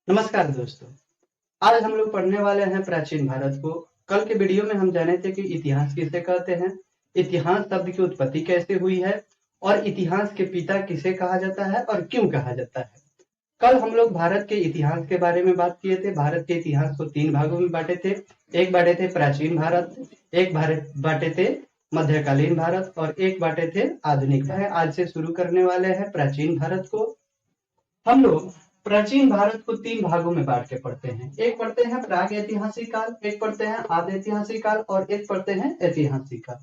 नमस्कार दोस्तों। आज हम लोग पढ़ने वाले हैं प्राचीन भारत को। कल के वीडियो में हम जाने थे कि इतिहास किसे कहते हैं, इतिहास शब्द की उत्पत्ति कैसे हुई है और इतिहास के पिता किसे कहा जाता है और क्यों कहा जाता है। कल हम लोग भारत के इतिहास के बारे में बात किए थे। भारत के इतिहास को 3 भागों में बांटे थे। एक बांटे थे प्राचीन भारत, एक भारत बांटे थे मध्यकालीन भारत और एक बांटे थे आधुनिक भारत। आज से शुरू करने वाले हैं प्राचीन भारत को। हम लोग प्राचीन भारत को 3 भागों में बांट के पढ़ते हैं। एक पढ़ते हैं प्राग ऐतिहासिक काल, एक पढ़ते हैं आदि ऐतिहासिक काल और एक पढ़ते हैं ऐतिहासिक काल।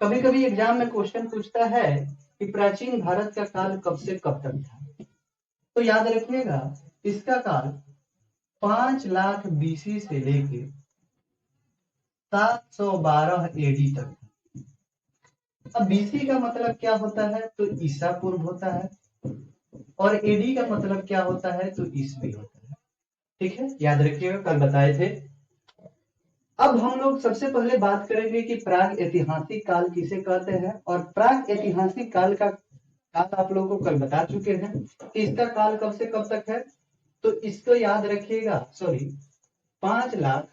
कभी कभी एग्जाम में क्वेश्चन पूछता है कि प्राचीन भारत का काल कब से कब तक था। तो याद रखिएगा, इसका काल 5 लाख बीसी से लेके 712 एडी तक। अब बीसी का मतलब क्या होता है, तो ईसा पूर्व होता है और एडी का मतलब क्या होता है, तो ईस्वी होता है। ठीक है, याद रखिएगा, कल बताए थे। अब हम लोग सबसे पहले बात करेंगे कि प्राग ऐतिहासिक काल किसे कहते हैं और प्राग ऐतिहासिक काल का काल आप लोगों को कल बता चुके हैं कि इसका काल कब से कब तक है। तो इसको याद रखिएगा, 5 लाख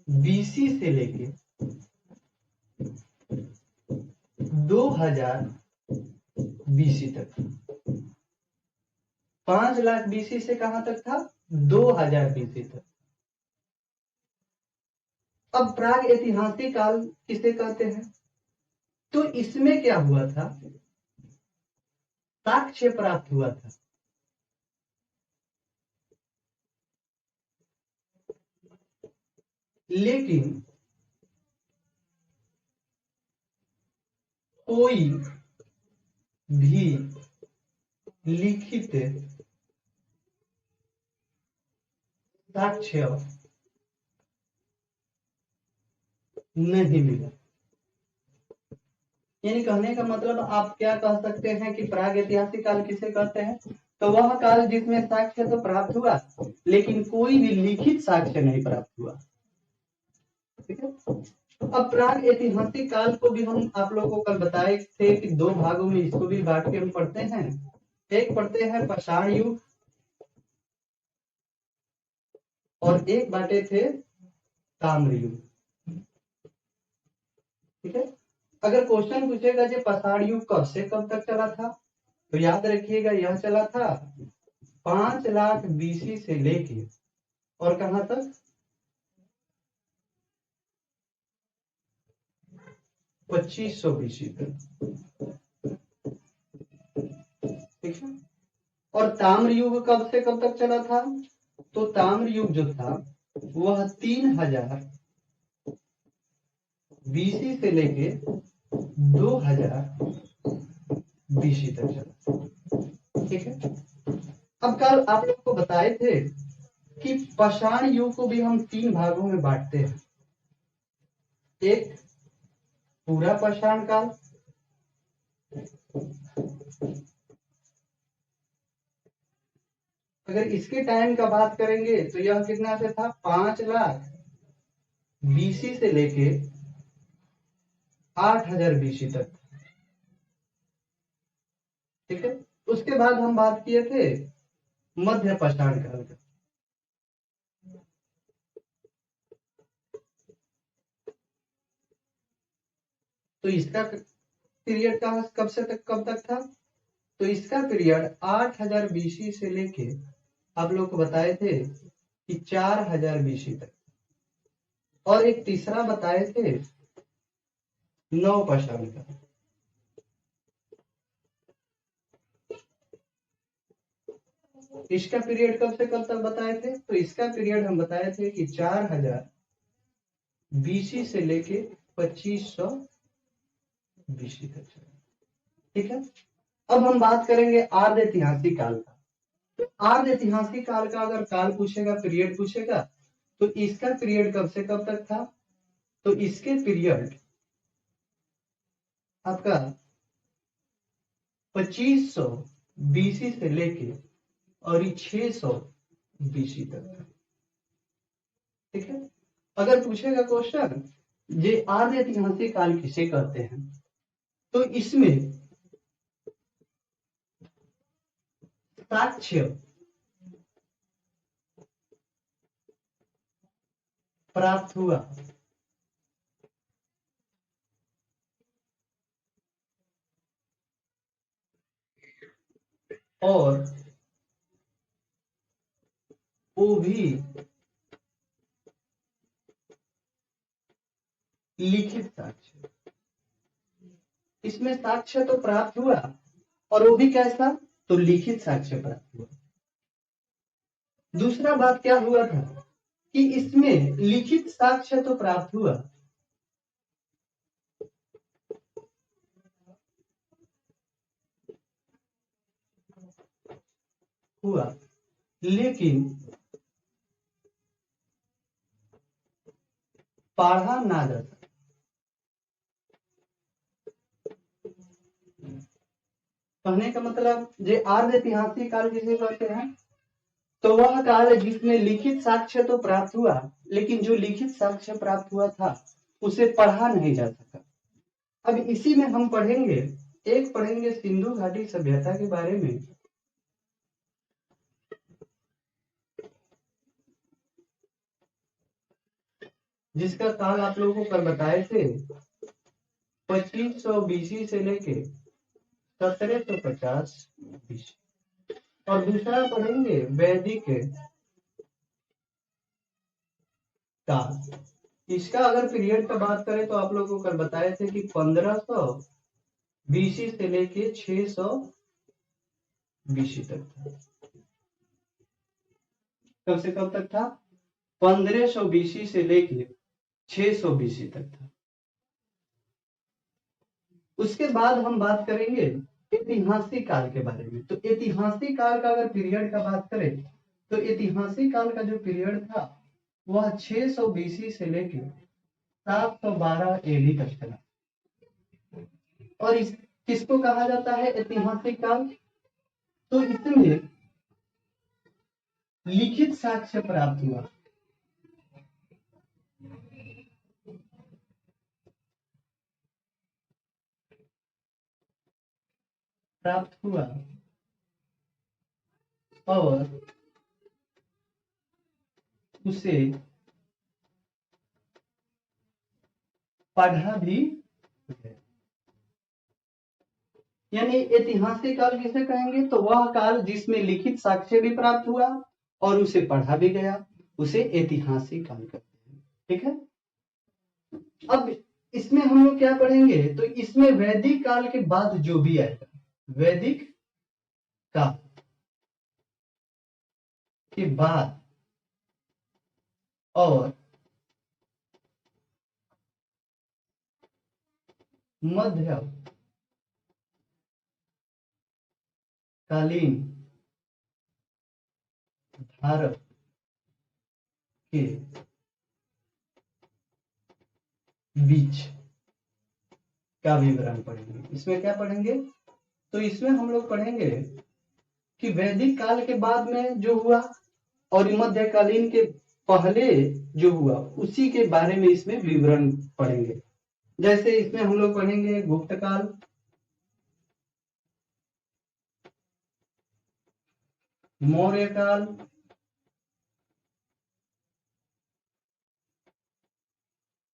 बीसी से लेके 2000 बीसी तक। 5 लाख बीसी से कहां तक था, 2000 बीसी तक। अब प्राग ऐतिहासिक काल किसे कहते हैं, तो इसमें क्या हुआ था, साक्ष्य प्राप्त हुआ था। लेकिन कोई भी लिखित साक्ष्य नहीं मिला। यानी कहने का मतलब आप क्या कह सकते हैं कि प्राग ऐतिहासिक काल किसे कहते हैं, तो वह काल जिसमें साक्ष्य तो प्राप्त हुआ लेकिन कोई भी लिखित साक्ष्य नहीं प्राप्त हुआ। ठीक है, अब प्राग ऐतिहासिक काल को भी हम आप लोगों को कल बताए थे कि 2 भागों में इसको भी बांट के हम पढ़ते हैं। एक पढ़ते हैं पाषाण युग और एक बांटे थे ताम्र युग। ठीक है, अगर क्वेश्चन पूछेगा कि पाषाण युग कब से कब तक चला था, तो याद रखिएगा यह चला था 5 लाख बीसी से लेके और कहां तक, 2500 बीसी तक। ठीक है, और ताम्र युग कब से कब तक चला था, तो ताम्र युग जो था वह 3000 बीसी से लेके 2000 बीसी तक चला। ठीक है, अब कल आप लोग को बताए थे कि पाषाण युग को भी हम 3 भागों में बांटते हैं। एक पूरा पाषाण काल, अगर इसके टाइम का बात करेंगे तो यह कितना से था, 5 लाख बीसी से लेके 8000 बीसी तक। ठीक है, उसके बाद हम बात किए थे मध्य पाषाण काल का। तो इसका पीरियड कब से तक कब तक था, तो इसका पीरियड 8000 बीसी से लेके आप लोग को बताए थे कि 4000 बीसी तक। और एक तीसरा बताए थे नव पाषाण का। इसका पीरियड कब से कब तक बताए थे, तो इसका पीरियड हम बताए थे कि 4000 बीसी से लेके 2500 बीसी तक। ठीक है, अब हम बात करेंगे आर्ध ऐतिहासिक काल का। तो आर्ध ऐतिहासिक काल का अगर काल पूछेगा, पीरियड पूछेगा, तो इसका पीरियड कब से कब तक था, तो इसके पीरियड आपका 2500 बीसी से लेके और 600 बीसी तक। ठीक है, अगर पूछेगा क्वेश्चन ये आर्ध ऐतिहासिक काल किसे कहते हैं, तो इसमें साक्ष्य प्राप्त हुआ और वो भी लिखित साक्ष्य, इसमें साक्ष्य तो प्राप्त हुआ और वो भी कैसा, तो लिखित साक्ष्य प्राप्त हुआ। दूसरा बात क्या हुआ था कि इसमें लिखित साक्ष्य तो प्राप्त हुआ लेकिन पढ़ा ना जा सका। कहने का मतलब जे आर्य ऐतिहासिक काल जिसे कहते हैं, तो वह काल है जिसमें लिखित साक्ष्य तो प्राप्त हुआ लेकिन जो लिखित साक्ष्य प्राप्त हुआ था उसे पढ़ा नहीं जा सका। अब इसी में हम पढ़ेंगे, एक पढ़ेंगे सिंधु घाटी सभ्यता के बारे में, जिसका काल आप लोगों को कल बताए थे 2500 बीसी से लेके 1750 बीसी। और दूसरा पढ़ेंगे वैदिक काल। इसका अगर पीरियड का बात करें तो आप लोगों को कल बताए थे कि 1500 बीसी से लेके 600 बीसी तक था। कब से कब तक था? 1500 बीसी से लेके 600 बीसी तक था। उसके बाद हम बात करेंगे ऐतिहासिक काल के बारे में। तो ऐतिहासिक काल का अगर पीरियड का बात करें तो ऐतिहासिक काल का जो पीरियड था वह 600 बीसी से लेके 712 एडी तक चला। और इस किसको कहा जाता है ऐतिहासिक काल? तो इसमें लिखित साक्ष्य प्राप्त हुआ, और उसे पढ़ा भी गया। यानी ऐतिहासिक काल किसे कहेंगे? तो वह काल जिसमें लिखित साक्ष्य भी प्राप्त हुआ और उसे पढ़ा भी गया, उसे ऐतिहासिक काल कहते हैं। ठीक है। अब इसमें हम लोग क्या पढ़ेंगे? तो इसमें वैदिक काल के बाद जो भी आएगा, वैदिक काल के बाद और मध्य कालीन भारत के बीच का विवरण पढ़ेंगे। इसमें क्या पढ़ेंगे? तो इसमें हम लोग पढ़ेंगे कि वैदिक काल के बाद में जो हुआ और मध्यकालीन के पहले जो हुआ उसी के बारे में इसमें विवरण पढ़ेंगे। जैसे इसमें हम लोग पढ़ेंगे गुप्त काल, मौर्य काल,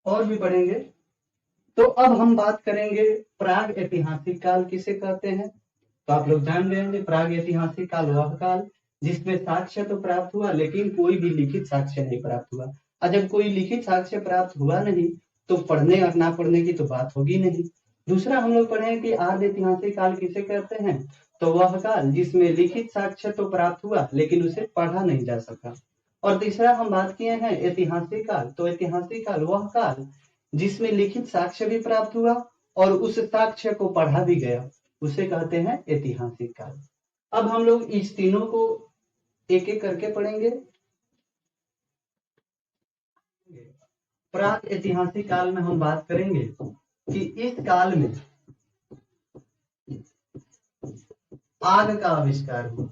और भी पढ़ेंगे। तो अब हम बात करेंगे प्राग ऐतिहासिक काल किसे कहते हैं। तो आप लोग जान गए होंगे प्राग ऐतिहासिक काल वह काल जिसमें साक्ष्य तो प्राप्त हुआ लेकिन कोई भी लिखित साक्ष्य नहीं प्राप्त हुआ। और जब कोई लिखित साक्ष्य प्राप्त हुआ नहीं तो पढ़ने और ना पढ़ने की तो बात होगी नहीं। दूसरा हम लोग पढ़े कि आर्य ऐतिहासिक काल किसे कहते हैं। तो वह काल जिसमें लिखित साक्ष्य तो प्राप्त हुआ लेकिन उसे पढ़ा नहीं जा सका। और तीसरा हम बात किए हैं ऐतिहासिक काल। तो ऐतिहासिक काल वह काल जिसमें लिखित साक्ष्य भी प्राप्त हुआ और उस साक्ष्य को पढ़ा भी गया, उसे कहते हैं ऐतिहासिक काल। अब हम लोग इस तीनों को एक एक करके पढ़ेंगे। प्राग ऐतिहासिक काल में हम बात करेंगे कि इस काल में आग का आविष्कार हुआ।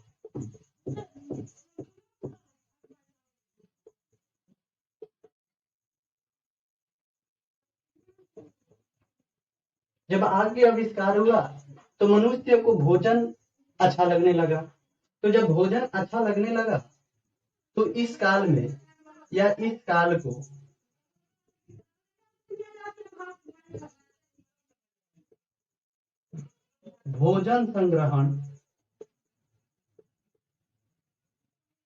जब आग का आविष्कार हुआ तो मनुष्य को भोजन अच्छा लगने लगा। तो जब भोजन अच्छा लगने लगा तो इस काल में या इस काल को भोजन संग्रहण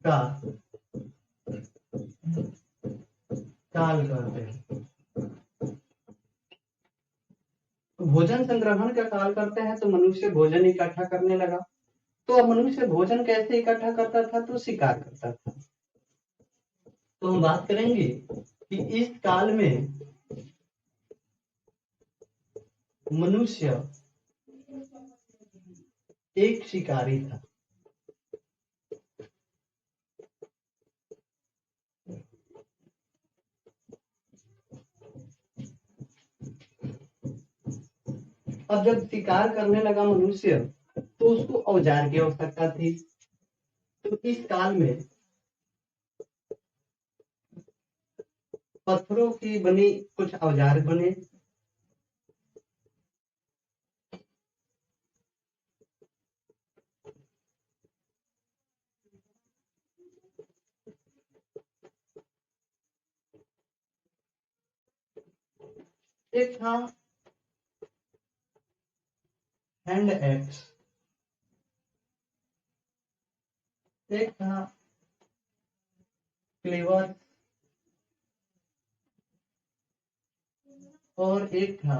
का काल कहते हैं। भोजन संग्रहण का काल करते हैं तो मनुष्य भोजन इकट्ठा करने लगा। तो अब मनुष्य भोजन कैसे इकट्ठा करता था? तो शिकार करता था। तो हम बात करेंगे कि इस काल में मनुष्य एक शिकारी था। अब जब शिकार करने लगा मनुष्य तो उसको औजार की आवश्यकता थी। तो इस काल में पत्थरों की बनी कुछ औजार बने। एक था हैंड एक्स, एक था क्लीवर और एक था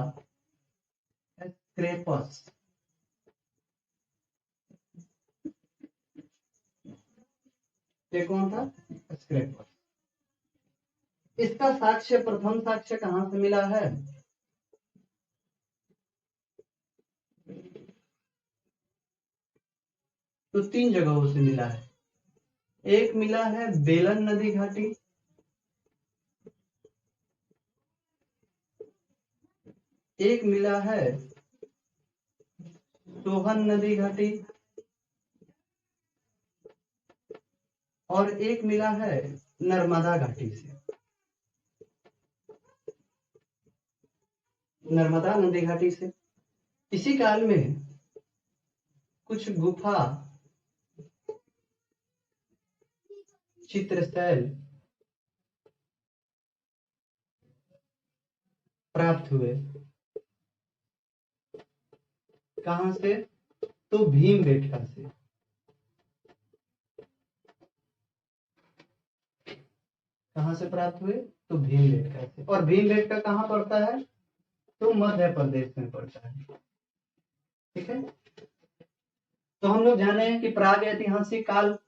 स्क्रैपर्स। ये कौन था? स्क्रैपर्स। इसका साक्ष्य, प्रथम साक्ष्य कहां से मिला है? तो 3 जगहों से मिला है। एक मिला है बेलन नदी घाटी, एक मिला है सोहन नदी घाटी और एक मिला है नर्मदा घाटी से, नर्मदा नदी घाटी से। इसी काल में कुछ गुफा चित्रशैल प्राप्त हुए। कहां से? तो भीमबेटका से। कहां से प्राप्त हुए? तो भीमबेटका से। और भीमबेटका कहां पड़ता है? तो मध्य प्रदेश में पड़ता है। ठीक है। तो हम लोग जाने हैं कि प्राग ऐतिहासिक काल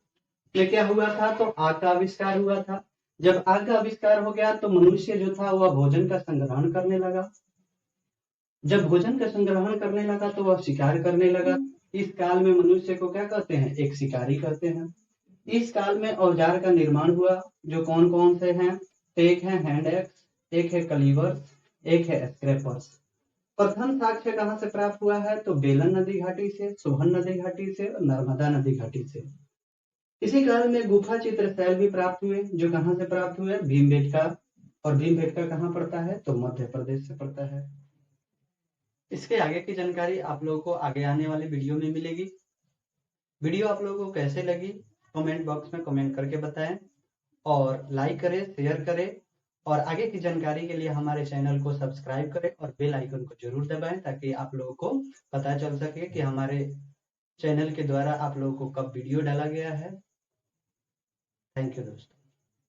में क्या हुआ था? तो आग का आविष्कार हुआ था। जब आग का आविष्कार हो गया तो मनुष्य जो था वह भोजन का संग्रहण करने लगा। जब भोजन का संग्रहण करने लगा तो वह शिकार करने लगा। इस काल में मनुष्य को क्या कहते हैं? एक शिकारी कहते हैं। इस काल में औजार का निर्माण हुआ, जो कौन कौन से हैं? एक है हैंड एक्स, एक है कलीवर, एक है स्क्रैपर्स। प्रथम साक्ष्य कहां से प्राप्त हुआ है? तो बेलन नदी घाटी से, सोहन नदी घाटी से और नर्मदा नदी घाटी से। इसी काल में गुफा चित्रशैल भी प्राप्त हुए, जो कहां से प्राप्त हुए? भीमबेटका। और भीमबेटका कहां पड़ता है? तो मध्य प्रदेश से पड़ता है। इसके आगे की जानकारी आप लोगों को आगे आने वाले वीडियो में मिलेगी। वीडियो आप लोगों को कैसे लगी कमेंट बॉक्स में कमेंट करके बताएं और लाइक करें, शेयर करें और आगे की जानकारी के लिए हमारे चैनल को सब्सक्राइब करें और बेल आइकन को जरूर दबाएं ताकि आप लोगों को पता चल सके कि हमारे चैनल के द्वारा आप लोगों को कब वीडियो डाला गया है। थैंक यू दोस्तों।